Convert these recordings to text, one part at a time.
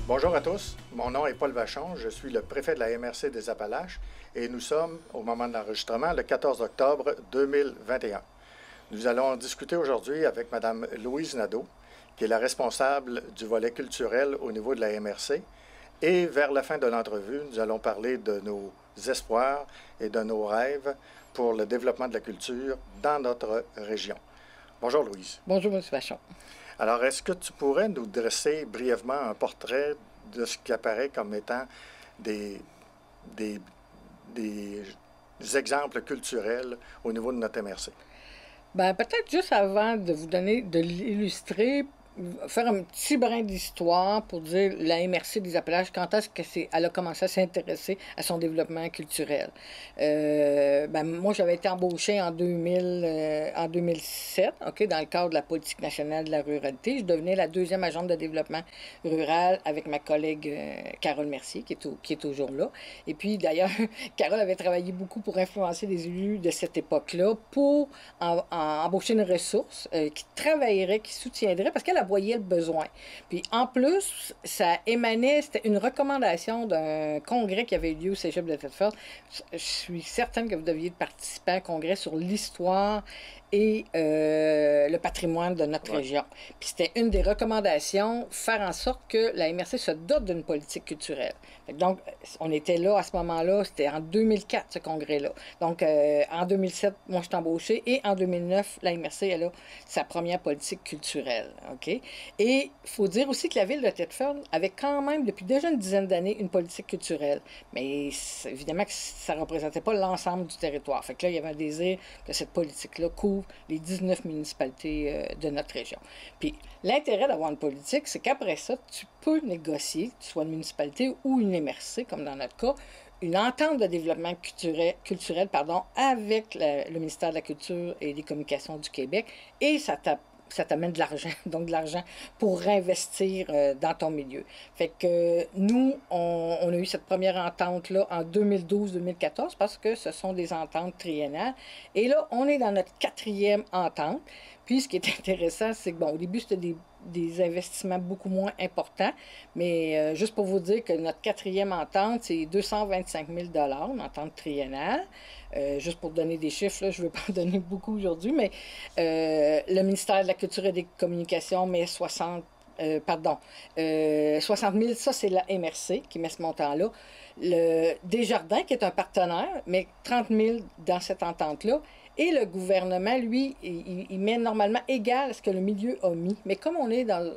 Bonjour à tous, mon nom est Paul Vachon, je suis le préfet de la MRC des Appalaches et nous sommes, au moment de l'enregistrement, le 14 octobre 2021. Nous allons discuter aujourd'hui avec Mme Louise Nadeau, qui est la responsable du volet culturel au niveau de la MRC. Et vers la fin de l'entrevue, nous allons parler de nos espoirs et de nos rêves pour le développement de la culture dans notre région. Bonjour Louise. Bonjour M. Vachon. Alors, est-ce que tu pourrais nous dresser brièvement un portrait de ce qui apparaît comme étant des exemples culturels au niveau de notre MRC? Bien, peut-être juste avant de vous donner, de l'illustrer, faire un petit brin d'histoire pour dire la MRC des Appalaches, quand est-ce qu'elle a commencé à s'intéresser à son développement culturel. Moi, j'avais été embauchée en 2007, dans le cadre de la politique nationale de la ruralité. Je devenais la deuxième agente de développement rural avec ma collègue Carole Mercier, qui est toujours là. Et puis, d'ailleurs, Carole avait travaillé beaucoup pour influencer les élus de cette époque-là pour embaucher une ressource qui travaillerait, qui soutiendrait, parce qu'elle voyait le besoin. Puis en plus, ça émanait, c'était une recommandation d'un congrès qui avait eu lieu au Cégep de Thetford. Je suis certaine que vous deviez participer à un congrès sur l'histoire et le patrimoine de notre région. Puis c'était une des recommandations, faire en sorte que la MRC se dote d'une politique culturelle. Donc, on était là à ce moment-là, c'était en 2004, ce congrès-là. Donc, en 2007, moi, je suis embauchée, et en 2009, la MRC, elle a sa première politique culturelle. OK? Et il faut dire aussi que la ville de Thetford avait quand même, depuis déjà une dizaine d'années, une politique culturelle. Mais évidemment que ça ne représentait pas l'ensemble du territoire. Fait que là, il y avait un désir que cette politique-là couvre les 19 municipalités de notre région. Puis l'intérêt d'avoir une politique, c'est qu'après ça, tu peux négocier, que tu sois une municipalité ou une MRC, comme dans notre cas, une entente de développement culturel avec le ministère de la Culture et des Communications du Québec, et ça t'amène de l'argent, donc de l'argent pour réinvestir dans ton milieu. Fait que nous, on a eu cette première entente-là en 2012-2014 parce que ce sont des ententes triennales. Et là, on est dans notre 4e entente. Puis, ce qui est intéressant, c'est que, au début, c'était des investissements beaucoup moins importants, mais juste pour vous dire que notre 4e entente, c'est 225 000 une entente triennale. Juste pour donner des chiffres, là, je ne veux pas en donner beaucoup aujourd'hui, mais le ministère de la Culture et des Communications met 60 000, ça c'est la MRC qui met ce montant-là. Le Desjardins, qui est un partenaire, met 30 000 dans cette entente-là. Et le gouvernement, lui, il met normalement égal à ce que le milieu a mis. Mais comme on est dans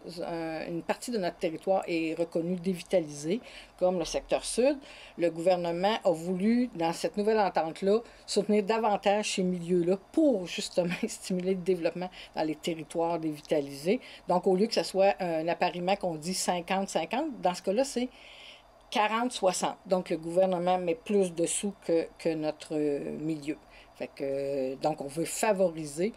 une partie de notre territoire est reconnue dévitalisée, comme le secteur sud, le gouvernement a voulu, dans cette nouvelle entente-là, soutenir davantage ces milieux-là pour justement stimuler le développement dans les territoires dévitalisés. Donc, au lieu que ce soit un appariement qu'on dit 50-50, dans ce cas-là, c'est 40-60. Donc, le gouvernement met plus de sous que notre milieu. Fait que, donc, on veut favoriser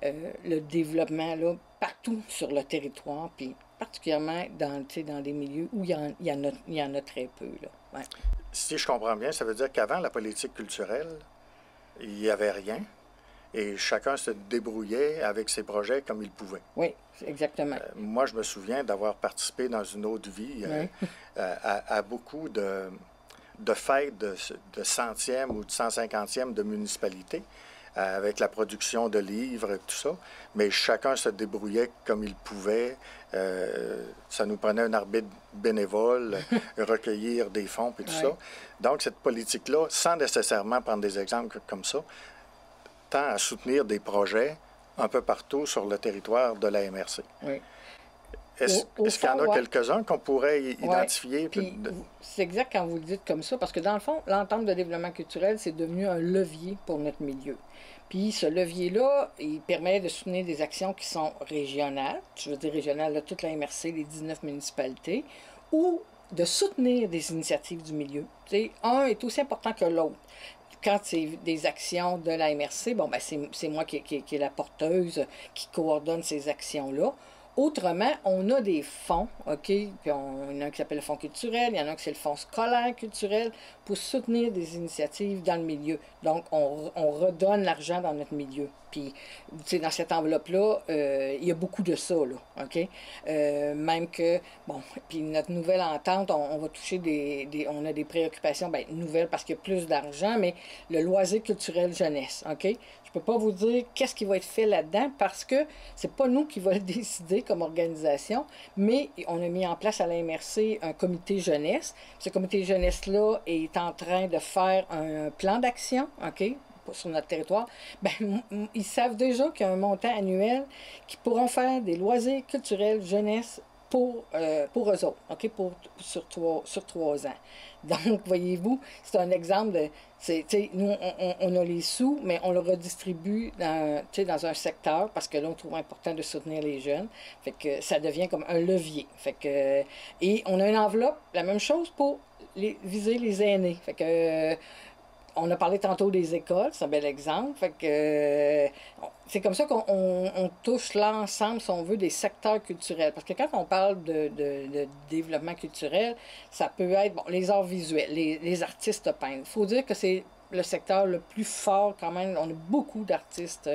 le développement là, partout sur le territoire, puis particulièrement dans des milieux où il y en a très peu. Là. Ouais. Si je comprends bien, ça veut dire qu'avant la politique culturelle, il n'y avait rien et chacun se débrouillait avec ses projets comme il pouvait. Oui, exactement. Moi, je me souviens d'avoir participé dans une autre vie à beaucoup de fêtes de centième ou de 150e de municipalité, avec la production de livres et tout ça, mais chacun se débrouillait comme il pouvait. Ça nous prenait un arbitre bénévole, recueillir des fonds et tout ça. Donc, cette politique-là, sans nécessairement prendre des exemples comme ça, tend à soutenir des projets un peu partout sur le territoire de la MRC. Oui. Est-ce qu'il y en a quelques-uns qu'on pourrait identifier? C'est exact quand vous le dites comme ça, parce que dans le fond, l'entente de développement culturel, c'est devenu un levier pour notre milieu. Puis ce levier-là, il permet de soutenir des actions qui sont régionales, je veux dire régionales, là, toute la MRC, les 19 municipalités, ou de soutenir des initiatives du milieu. T'sais, un est aussi important que l'autre. Quand c'est des actions de la MRC, c'est moi qui est la porteuse, qui coordonne ces actions-là. Autrement, on a des fonds, OK? Puis il y en a un qui s'appelle le fonds culturel, il y en a un qui c'est le fonds scolaire culturel pour soutenir des initiatives dans le milieu. Donc, on redonne l'argent dans notre milieu. Puis, tu sais, dans cette enveloppe-là, il y a beaucoup de ça, là, OK? Même que, bon, puis notre nouvelle entente, on va toucher on a des préoccupations, bien, nouvelles parce qu'il y a plus d'argent, mais le loisir culturel jeunesse, OK? Je peux pas vous dire qu'est-ce qui va être fait là-dedans parce que c'est pas nous qui va le décider comme organisation, mais on a mis en place à la MRC un comité jeunesse. Ce comité jeunesse-là est en train de faire un plan d'action, OK? Sur notre territoire, ben, ils savent déjà qu'il y a un montant annuel qui pourront faire des loisirs culturels jeunesse pour eux autres, OK? Sur 3 ans. Donc, voyez-vous, c'est un exemple de... Nous, on a les sous, mais on le redistribue dans un secteur parce que là, on trouve important de soutenir les jeunes. Fait que ça devient comme un levier. Fait que, et on a une enveloppe, la même chose pour viser les aînés. Fait que... on a parlé tantôt des écoles, c'est un bel exemple. Fait que c'est comme ça qu'on touche l'ensemble, si on veut, des secteurs culturels. Parce que quand on parle de développement culturel, ça peut être les arts visuels, les artistes peintres. Il faut dire que c'est le secteur le plus fort quand même. On a beaucoup d'artistes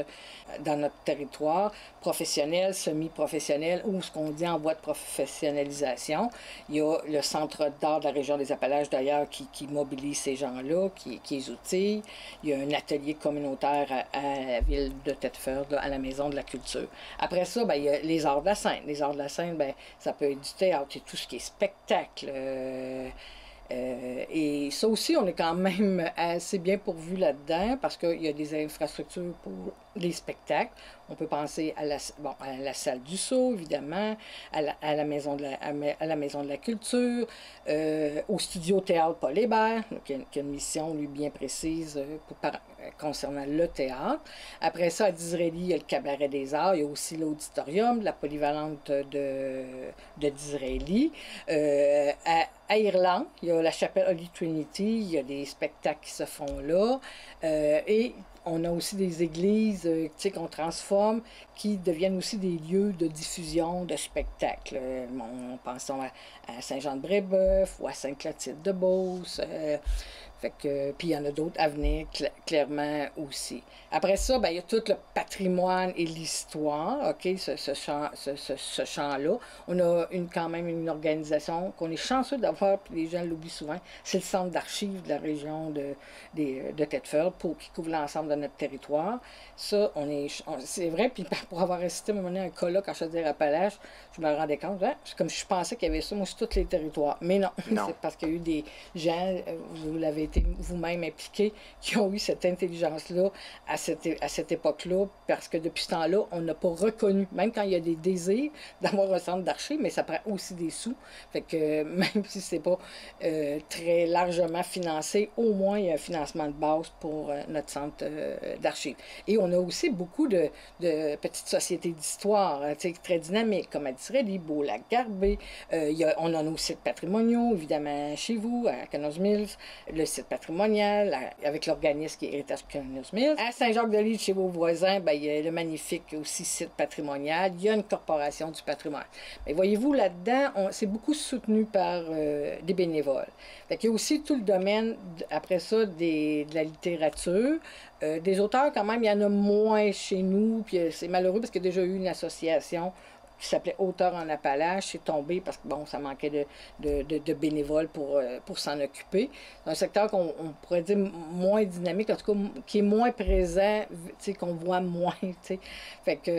dans notre territoire, professionnels, semi-professionnels ou ce qu'on dit en voie de professionnalisation. Il y a le Centre d'art de la région des Appalaches d'ailleurs qui mobilise ces gens-là, qui les outille. Il y a un atelier communautaire à la ville de Thetford, à la Maison de la culture. Après ça, bien, il y a les arts de la scène. Les arts de la scène, bien, ça peut être du théâtre, et tout ce qui est spectacle. Et ça aussi, on est quand même assez bien pourvu là-dedans parce qu'il y a des infrastructures pour les spectacles. On peut penser à la salle du Sceau, évidemment, à la maison de la culture, au studio théâtre Paul Hébert, qui a une mission, lui, bien précise concernant le théâtre. Après ça, à Disraeli, il y a le Cabaret des Arts, il y a aussi l'auditorium, la polyvalente de Disraeli. À Irlande, il y a la chapelle Holy Trinity, il y a des spectacles qui se font là. Et on a aussi des églises qu'on transforme qui deviennent aussi des lieux de diffusion de spectacles. Pensons à Saint-Jean-de-Brébeuf ou à Sainte-Clotilde-de-Beauce. Puis il y en a d'autres à venir, clairement aussi. Après ça, ben, il y a tout le patrimoine et l'histoire, OK, ce champ-là. On a quand même une organisation qu'on est chanceux d'avoir, puis les gens l'oublient souvent, c'est le centre d'archives de la région de Thetford qui couvre l'ensemble de notre territoire. Ça, c'est vrai, puis pour avoir assisté à un moment donné à un colloque quand je faisais Appalaches, je me rendais compte, hein, comme je pensais qu'il y avait ça, moi, sur tous les territoires. Mais non. C'est parce qu'il y a eu des gens, vous l'avez été vous-même impliqués, qui ont eu cette intelligence-là à cette époque-là, parce que depuis ce temps-là, on n'a pas reconnu, même quand il y a des désirs d'avoir un centre d'archives, mais ça prend aussi des sous. Fait que même si c'est pas très largement financé, au moins il y a un financement de base pour notre centre d'archives. Et on a aussi beaucoup de petites sociétés d'histoire, très dynamiques, comme à Disraeli, Beau-Lac-Garbé. On en a aussi de patrimoniaux, évidemment, chez vous, à Connors Mills, le site patrimonial, avec l'organisme qui est Héritage Connors Mills. À Saint-Jacques-de-Lille, chez vos voisins, bien, il y a le magnifique aussi site patrimonial. Il y a une corporation du patrimoine. Mais voyez-vous, là-dedans, c'est beaucoup soutenu par des bénévoles. Fait qu'il y a aussi tout le domaine, après ça, de la littérature. Des auteurs, quand même, il y en a moins chez nous. Puis c'est malheureux parce qu'il y a déjà eu une association qui s'appelait Auteurs en Appalaches. C'est tombé parce que, bon, ça manquait de bénévoles pour s'en occuper. C'est un secteur qu'on pourrait dire moins dynamique, en tout cas, qui est moins présent, qu'on voit moins, t'sais. Fait que,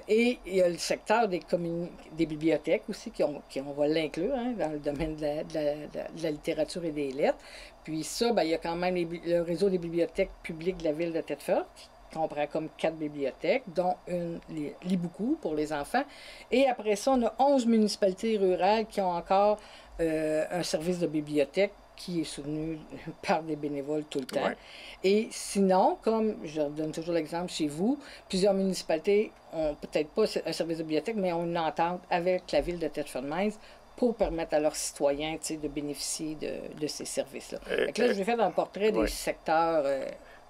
et il y a le secteur des bibliothèques aussi, on va l'inclure hein, dans le domaine de la littérature et des lettres. Puis ça, ben, il y a quand même le réseau des bibliothèques publiques de la ville de Thetford, qui comprend comme 4 bibliothèques, dont une lit beaucoup pour les enfants. Et après ça, on a 11 municipalités rurales qui ont encore un service de bibliothèque qui est soutenu par des bénévoles tout le temps. Ouais. Et sinon, comme je donne toujours l'exemple chez vous, plusieurs municipalités ont peut-être pas un service de bibliothèque, mais ont une entente avec la ville de Thetford-Mines pour permettre à leurs citoyens de bénéficier de ces services-là. Donc là, je vais faire un portrait des secteurs...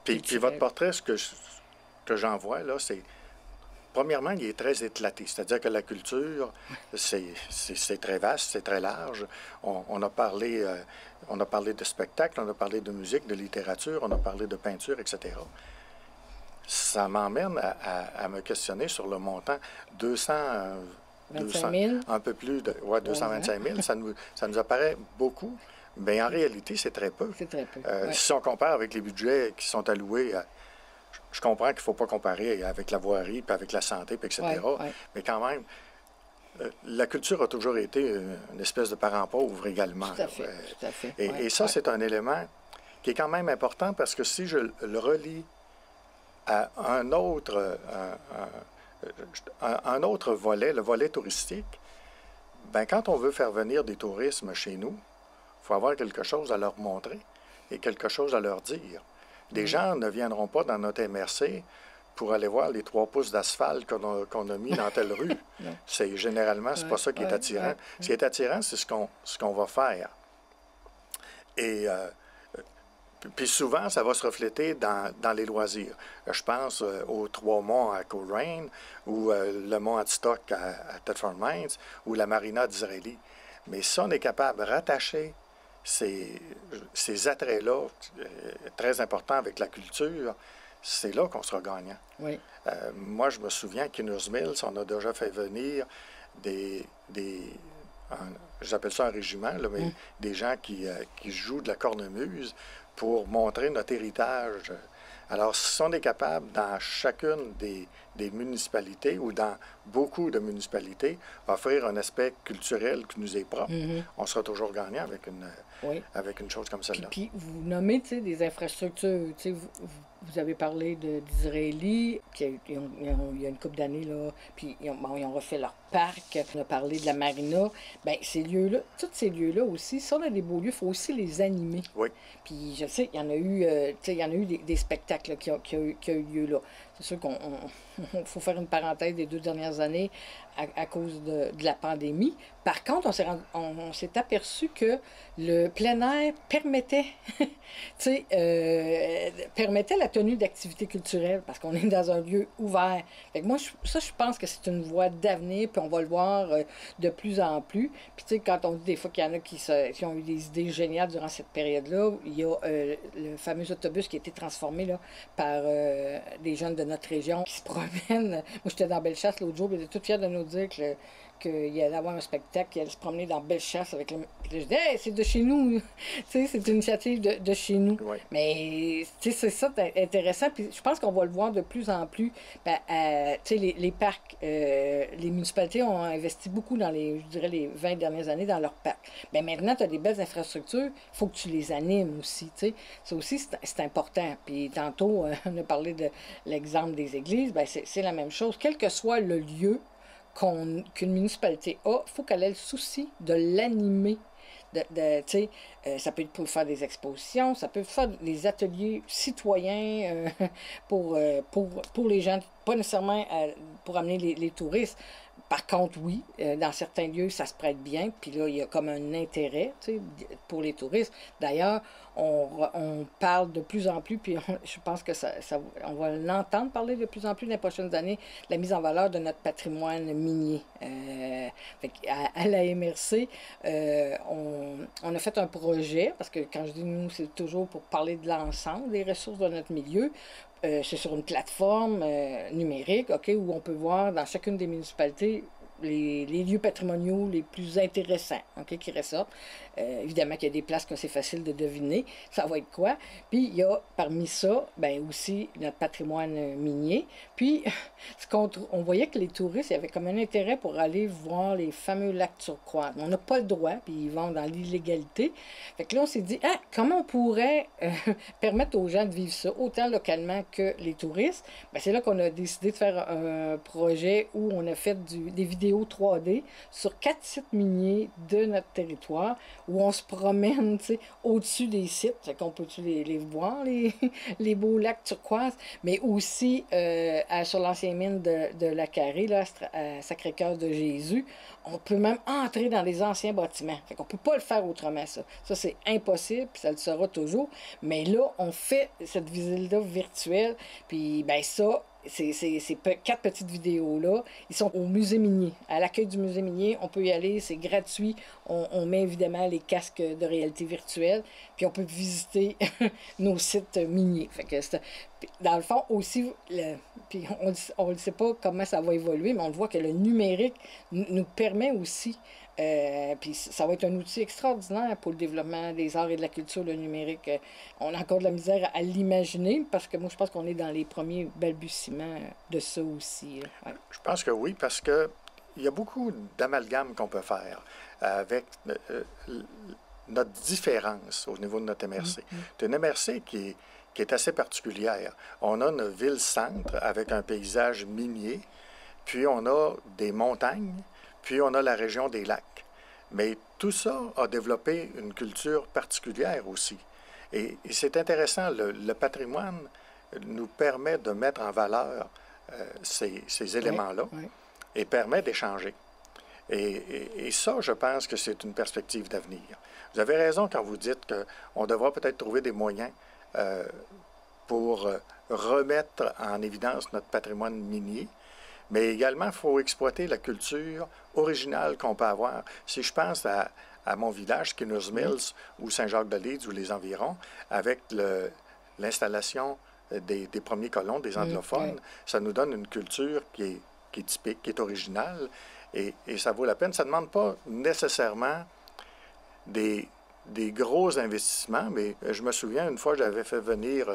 Puis votre portrait, ce que j'en vois, là, c'est... Premièrement, il est très éclaté. C'est-à-dire que la culture, c'est très vaste, c'est très large. On a parlé de spectacle, on a parlé de musique, de littérature, on a parlé de peinture, etc. ça m'emmène à me questionner sur le montant. 25 000? Un peu plus de 225 000, ça nous apparaît beaucoup, mais en réalité, c'est très peu. C'est très peu. Si on compare avec les budgets qui sont alloués, je comprends qu'il ne faut pas comparer avec la voirie, puis avec la santé, puis etc., mais quand même, la culture a toujours été une espèce de parent pauvre également. Tout à fait, tout à fait. Et ça, c'est un élément qui est quand même important parce que si je le relie à un autre volet, le volet touristique, ben quand on veut faire venir des touristes chez nous, il faut avoir quelque chose à leur montrer et quelque chose à leur dire. Les gens ne viendront pas dans notre MRC pour aller voir les 3 pouces d'asphalte qu'on a mis dans telle rue. Généralement, c'est pas ça qui est attirant. Ce qui est attirant, c'est ce qu'on va faire. Et puis souvent, ça va se refléter dans les loisirs. Je pense aux 3 monts à Coleraine, ou le mont Adstock à Thetford Mines, ou la marina d'Israéli. Mais si on est capable de rattacher ces attraits-là, très importants avec la culture, c'est là qu'on sera gagnant. Oui. Moi, je me souviens qu'à Kinross Mills, on a déjà fait venir j'appelle ça un régiment, là, mais des gens qui jouent de la cornemuse pour montrer notre héritage. Alors, si on est capable, dans chacune des municipalités ou dans beaucoup de municipalités, offrir un aspect culturel qui nous est propre, on sera toujours gagnant avec une chose comme celle-là. Puis vous nommez des infrastructures. Vous avez parlé d'Israéli, il y a une couple d'années, là, puis ils ont refait leur parc. On a parlé de la marina. Bien, ces lieux-là, tous ces lieux-là aussi, si on a des beaux lieux, il faut aussi les animer. Oui. Puis je sais, il y en a eu des spectacles là, qui ont eu lieu là. C'est sûr qu'on faut faire une parenthèse des 2 dernières années à cause de la pandémie. Par contre, on s'est aperçu que le plein air permettait la tenue d'activités culturelles parce qu'on est dans un lieu ouvert. Fait que moi, je pense que c'est une voie d'avenir, puis on va le voir de plus en plus. Puis tu sais, quand on dit des fois qu'il y en a qui ont eu des idées géniales durant cette période-là, il y a le fameux autobus qui a été transformé là, par des jeunes de notre région qui se promènent. Moi, j'étais dans Bellechasse l'autre jour, ils étaient tous fiers de nous dire qu'il allait avoir un spectacle, qu'il allait se promener dans Bellechasse avec le... Je dis, hey, c'est de chez nous! C'est une initiative de chez nous. Oui. Mais c'est ça intéressant. Puis je pense qu'on va le voir de plus en plus. Les parcs, les municipalités ont investi beaucoup dans les 20 dernières années dans leurs parcs. Bien, maintenant, tu as des belles infrastructures, il faut que tu les animes aussi. Ça aussi, c'est important. Puis tantôt, on a parlé de l'exemple des églises. Bien, c'est la même chose. Quel que soit le lieu qu'une municipalité a, il faut qu'elle ait le souci de l'animer. Ça peut être pour faire des expositions, ça peut faire des ateliers citoyens pour les gens, pas nécessairement pour amener les touristes. Par contre, oui, dans certains lieux, ça se prête bien, puis là, il y a comme un intérêt pour les touristes. D'ailleurs, on parle de plus en plus, puis je pense que on va l'entendre parler de plus en plus dans les prochaines années, de la mise en valeur de notre patrimoine minier. À la MRC, on a fait un projet, parce que quand je dis nous, c'est toujours pour parler de l'ensemble des ressources de notre milieu. C'est sur une plateforme numérique, où on peut voir dans chacune des municipalités les lieux patrimoniaux les plus intéressants qui ressortent. Évidemment qu'il y a des places que c'est facile de deviner. Ça va être quoi? Puis il y a parmi ça, aussi notre patrimoine minier. Puis on voyait que les touristes avaient comme un intérêt pour aller voir les fameux lacs turquoise. On n'a pas le droit, puis ils vont dans l'illégalité. Fait que là, on s'est dit, comment on pourrait permettre aux gens de vivre ça, autant localement que les touristes? C'est là qu'on a décidé de faire un projet où on a fait des vidéos 3D sur 4 sites miniers de notre territoire, où on se promène au-dessus des sites, fait qu'on peut les voir, les beaux lacs turquoise, mais aussi sur l'ancienne mine de la Carré, là, à Sacré-Cœur de Jésus, on peut même entrer dans les anciens bâtiments. Fait qu'on peut pas le faire autrement, ça. Ça, c'est impossible, puis ça le sera toujours. Mais là, on fait cette visite-là virtuelle, puis ça, ces 4 petites vidéos-là, ils sont au musée minier. À l'accueil du musée minier, on peut y aller, c'est gratuit. On met évidemment les casques de réalité virtuelle, puis on peut visiter nos sites miniers. Puis, dans le fond, aussi, puis on ne sait pas comment ça va évoluer, mais on voit que le numérique nous permet aussi, puis ça va être un outil extraordinaire pour le développement des arts et de la culture, le numérique. On a encore de la misère à l'imaginer, parce que moi, je pense qu'on est dans les premiers balbutiements de ça aussi. Ouais. Je pense que oui, parce que il y a beaucoup d'amalgames qu'on peut faire avec notre différence au niveau de notre MRC. C'est une MRC qui est assez particulière. On a une ville-centre avec un paysage minier, puis on a des montagnes, puis on a la région des lacs. Mais tout ça a développé une culture particulière aussi. Et c'est intéressant, le patrimoine nous permet de mettre en valeur ces éléments-là et permet d'échanger. Et ça, je pense que c'est une perspective d'avenir. Vous avez raison quand vous dites qu'on devra peut-être trouver des moyens pour remettre en évidence notre patrimoine minier, mais également, il faut exploiter la culture originale qu'on peut avoir. Si je pense à mon village, Skinners Mills, ou Saint-Jacques-de-Leeds, ou les environs, avec l'installation des premiers colons, des anglophones, ça nous donne une culture qui est typique, qui est originale, et ça vaut la peine. Ça ne demande pas nécessairement des gros investissements, mais je me souviens, une fois, j'avais fait venir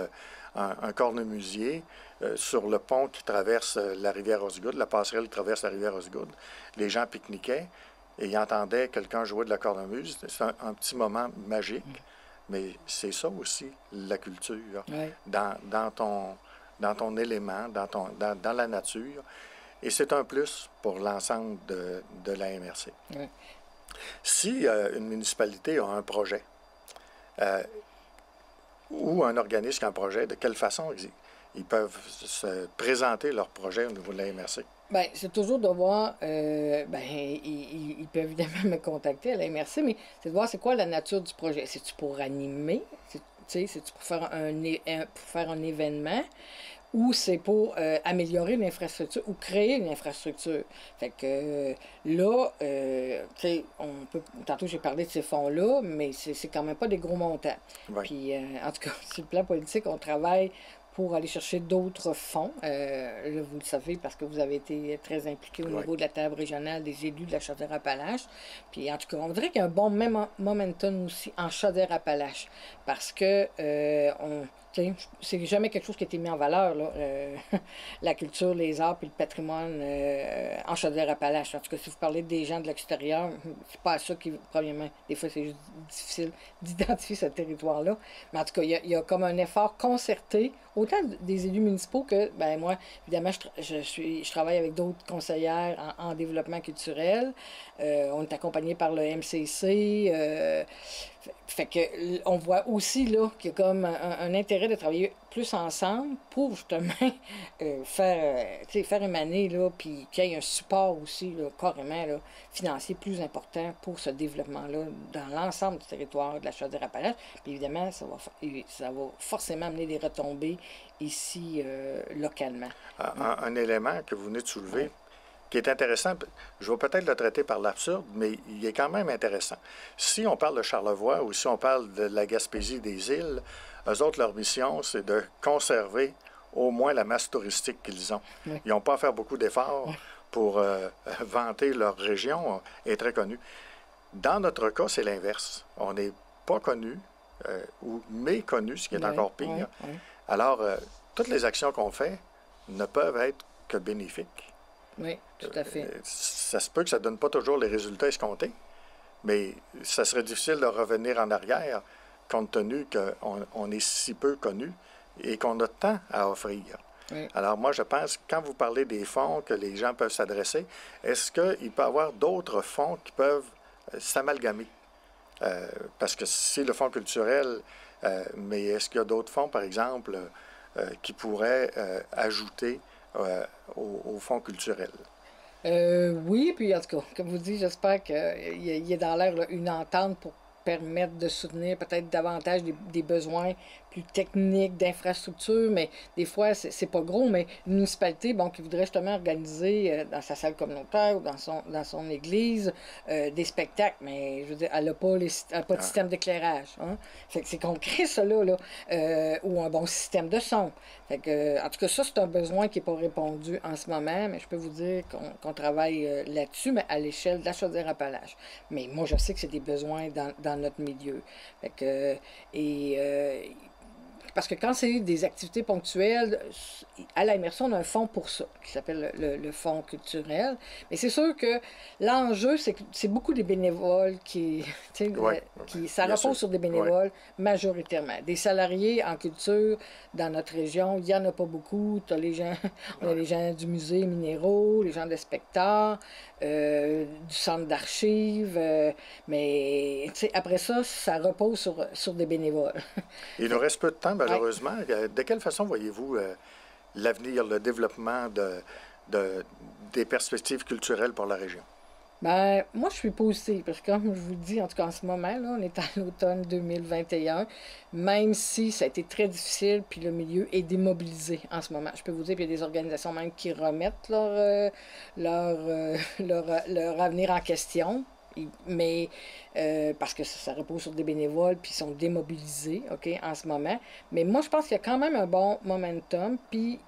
un cornemusier sur le pont qui traverse la rivière Osgood, la passerelle qui traverse la rivière Osgood. Les gens pique-niquaient et ils entendaient quelqu'un jouer de la cornemuse. C'est un petit moment magique, mais c'est ça aussi, la culture, dans ton élément, dans la nature. Et c'est un plus pour l'ensemble de la MRC. Si une municipalité a un projet ou un organisme qui a un projet, de quelle façon ils peuvent se présenter leur projet au niveau de la MRC? Bien, c'est toujours de voir, ils peuvent évidemment me contacter à la MRC, mais c'est de voir c'est quoi la nature du projet. C'est-tu pour animer? C'est-tu pour faire un événement? Ou c'est pour améliorer une infrastructure ou créer une infrastructure. Fait que là, tu sais, tantôt j'ai parlé de ces fonds-là, mais c'est quand même pas des gros montants. Puis, en tout cas, sur le plan politique, on travaille pour aller chercher d'autres fonds. Là, vous le savez parce que vous avez été très impliqué au niveau de la table régionale des élus de la Chaudière-Appalaches. Puis, en tout cas, on dirait qu'il y a un bon momentum aussi en Chaudière-Appalaches parce que c'est jamais quelque chose qui a été mis en valeur, là, la culture, les arts et le patrimoine en Chaudière-Appalaches. En tout cas, si vous parlez des gens de l'extérieur, c'est pas à ça qui, premièrement, des fois, c'est juste difficile d'identifier ce territoire-là. Mais en tout cas, il y a comme un effort concerté, autant des élus municipaux que, ben moi, évidemment, je travaille avec d'autres conseillères en développement culturel. On est accompagné par le MCC. Fait que on voit aussi là qu'il y a comme un intérêt de travailler plus ensemble pour justement faire émaner là, puis qu'il y ait un support aussi là, carrément là, financier plus important pour ce développement-là dans l'ensemble du territoire de la Chaudière-Appalaches. Puis évidemment, ça va forcément amener des retombées ici localement. Un élément que vous venez de soulever, qui est intéressant, je vais peut-être le traiter par l'absurde, mais il est quand même intéressant. Si on parle de Charlevoix ou si on parle de la Gaspésie des îles, eux autres, leur mission, c'est de conserver au moins la masse touristique qu'ils ont. Ils n'ont pas à faire beaucoup d'efforts pour vanter leur région, est très connue. Dans notre cas, c'est l'inverse. On n'est pas connu ou méconnu, ce qui est encore pire. Alors, toutes les actions qu'on fait ne peuvent être que bénéfiques. Oui, tout à fait. Ça se peut que ça ne donne pas toujours les résultats escomptés, mais ça serait difficile de revenir en arrière compte tenu qu'on est si peu connu et qu'on a tant à offrir. Alors moi, je pense que quand vous parlez des fonds que les gens peuvent s'adresser, est-ce qu'il peut y avoir d'autres fonds qui peuvent s'amalgamer? Parce que c'est le fonds culturel, mais est-ce qu'il y a d'autres fonds, par exemple, qui pourraient ajouter au fonds culturel? Oui, puis en tout cas, comme vous dites, j'espère qu'il y a dans l'air une entente pour permettre de soutenir peut-être davantage des besoins plus techniques, d'infrastructure, mais des fois, c'est pas gros, mais une municipalité, bon, qui voudrait justement organiser dans sa salle communautaire ou dans son église des spectacles, mais je veux dire, elle n'a pas, pas de système d'éclairage. Hein? Fait que c'est concret, ça, là, ou un bon système de son. Fait que, en tout cas, ça, c'est un besoin qui n'est pas répondu en ce moment, mais je peux vous dire qu'on travaille là-dessus, mais à l'échelle de la Chaudière-Appalaches. Mais moi, je sais que c'est des besoins dans notre milieu. Fait que, parce que quand c'est des activités ponctuelles, à la MRC, on a un fonds pour ça, qui s'appelle le fonds culturel. Mais c'est sûr que l'enjeu, c'est que c'est beaucoup des bénévoles ça repose sur des bénévoles majoritairement. Des salariés en culture dans notre région, il n'y en a pas beaucoup. On a les gens du musée minéraux, les gens de Spectacle, du centre d'archives, mais après ça, ça repose sur des bénévoles. Il nous reste peu de temps, malheureusement. De quelle façon voyez-vous l'avenir, le développement des perspectives culturelles pour la région? Ben, moi, je suis positive, parce que comme je vous le dis, en tout cas en ce moment, là, on est à l'automne 2021, même si ça a été très difficile, puis le milieu est démobilisé en ce moment. Je peux vous dire qu'il y a des organisations même qui remettent leur avenir en question, mais parce que ça repose sur des bénévoles, puis ils sont démobilisés, OK, en ce moment. Mais moi, je pense qu'il y a quand même un bon momentum, puis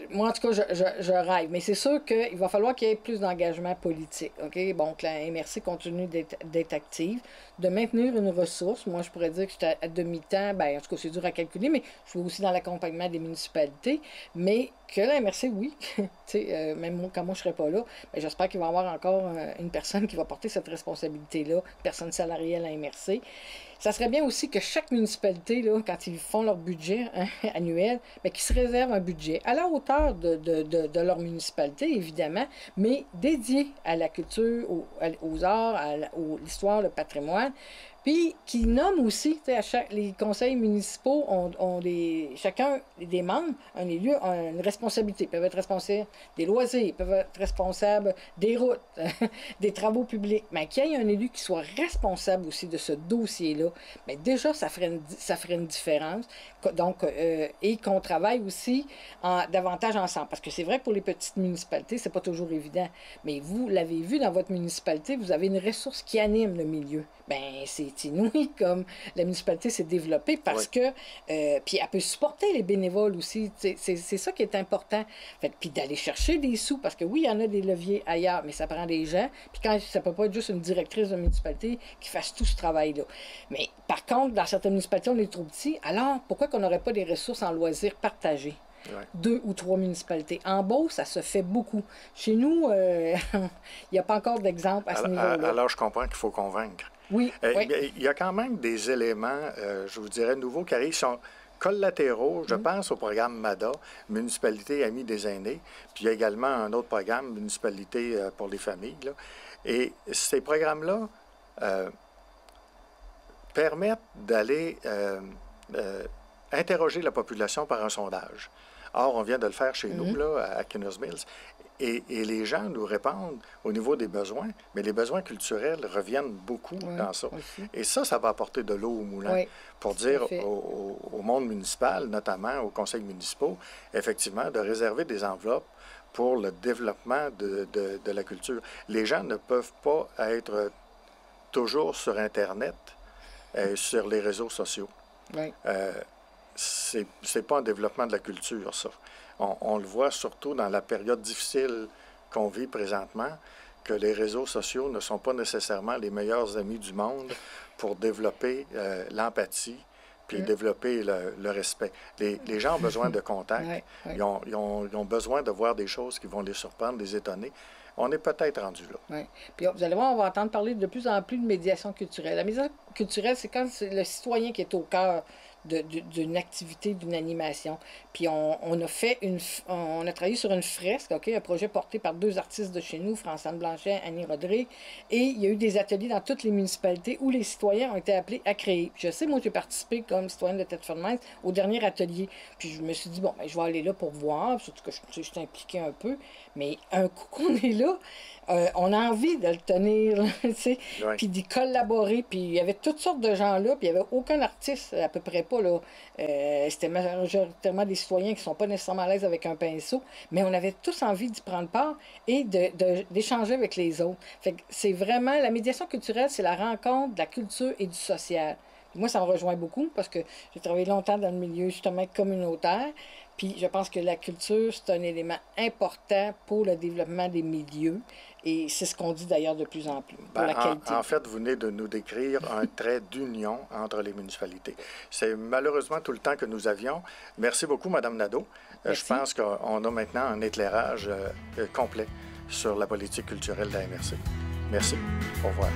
moi, en tout cas, je rêve. Mais c'est sûr qu'il va falloir qu'il y ait plus d'engagement politique. OK? Bon, que la MRC continue d'être active, de maintenir une ressource. Moi, je pourrais dire que j'étais à demi-temps. Ben, en tout cas, c'est dur à calculer, mais je suis aussi dans l'accompagnement des municipalités. Mais que la MRC, oui. Même moi, quand moi, je ne serai pas là, ben, j'espère qu'il va y avoir encore une personne qui va porter cette responsabilité-là, une personne salariée à la MRC. Ça serait bien aussi que chaque municipalité, là, quand ils font leur budget annuel, bien, qu'ils se réservent un budget à la hauteur de leur municipalité, évidemment, mais dédié à la culture, aux arts, à l'histoire, le patrimoine. Puis, qui nomment aussi, les conseils municipaux chacun des membres, un élu, a une responsabilité. Ils peuvent être responsables des loisirs, ils peuvent être responsables des routes, des travaux publics. Mais qu'il y ait un élu qui soit responsable aussi de ce dossier-là, bien, déjà, ça ferait une différence. Donc, et qu'on travaille aussi davantage ensemble. Parce que c'est vrai que pour les petites municipalités, c'est pas toujours évident. Mais vous l'avez vu dans votre municipalité, vous avez une ressource qui anime le milieu. Bien, c'est inouï comme la municipalité s'est développée parce que, puis elle peut supporter les bénévoles aussi. C'est ça qui est important. Fait, puis d'aller chercher des sous, parce que oui, il y en a des leviers ailleurs, mais ça prend des gens. Puis quand ça peut pas être juste une directrice de municipalité qui fasse tout ce travail-là. Mais par contre, dans certaines municipalités, on est trop petits. Alors, pourquoi qu'on n'aurait pas des ressources en loisirs partagées? 2 ou 3 municipalités. En Beauce, ça se fait beaucoup. Chez nous, il n'y a pas encore d'exemple à ce niveau-là. Alors, je comprends qu'il faut convaincre. Oui. Il y a quand même des éléments, je vous dirais, nouveaux qui arrivent, sont collatéraux. Je pense au programme MADA, Municipalité Amie des aînés. Puis il y a également un autre programme, Municipalité pour les familles. Là. Et ces programmes-là permettent d'aller interroger la population par un sondage. Or, on vient de le faire chez nous, là, à Kinners Mills. Et les gens nous répondent au niveau des besoins, mais les besoins culturels reviennent beaucoup dans ça. Aussi. Et ça va apporter de l'eau au moulin pour dire au monde municipal, notamment aux conseils municipaux, effectivement, de réserver des enveloppes pour le développement de la culture. Les gens ne peuvent pas être toujours sur Internet, sur les réseaux sociaux. C'est pas un développement de la culture, ça. On le voit surtout dans la période difficile qu'on vit présentement, que les réseaux sociaux ne sont pas nécessairement les meilleurs amis du monde pour développer l'empathie puis développer le respect. Les gens ont besoin de contact. Ils ont besoin de voir des choses qui vont les surprendre, les étonner. On est peut-être rendu là. Oui. Puis vous allez voir, on va entendre parler de plus en plus de médiation culturelle. La médiation culturelle, c'est quand c'est le citoyen qui est au cœur d'une activité, d'une animation. Puis on a travaillé sur une fresque, un projet porté par 2 artistes de chez nous, Francine Blanchet, Annie Rodrigue, et il y a eu des ateliers dans toutes les municipalités où les citoyens ont été appelés à créer. Puis je sais, moi, j'ai participé comme citoyenne de Thetford-Mines au dernier atelier. Puis je me suis dit, bon, ben, je vais aller là pour voir, surtout que je suis impliquée un peu, mais un coup qu'on est là, on a envie de le tenir, tu sais, Ouais. puis d'y collaborer. Puis il y avait toutes sortes de gens là, puis il n'y avait aucun artiste, à peu près pas, là. C'était majoritairement des citoyens qui ne sont pas nécessairement à l'aise avec un pinceau, mais on avait tous envie d'y prendre part et d'échanger avec les autres. Fait que c'est vraiment, la médiation culturelle, c'est la rencontre de la culture et du social. Puis moi, ça me rejoint beaucoup parce que j'ai travaillé longtemps dans le milieu justement communautaire. Puis je pense que la culture, c'est un élément important pour le développement des milieux. Et c'est ce qu'on dit d'ailleurs de plus en plus, pour la qualité. En fait, vous venez de nous décrire un trait d'union entre les municipalités. C'est malheureusement tout le temps que nous avions. Merci beaucoup, Mme Nadeau. Je pense qu'on a maintenant un éclairage complet sur la politique culturelle de la MRC. Merci. Au revoir.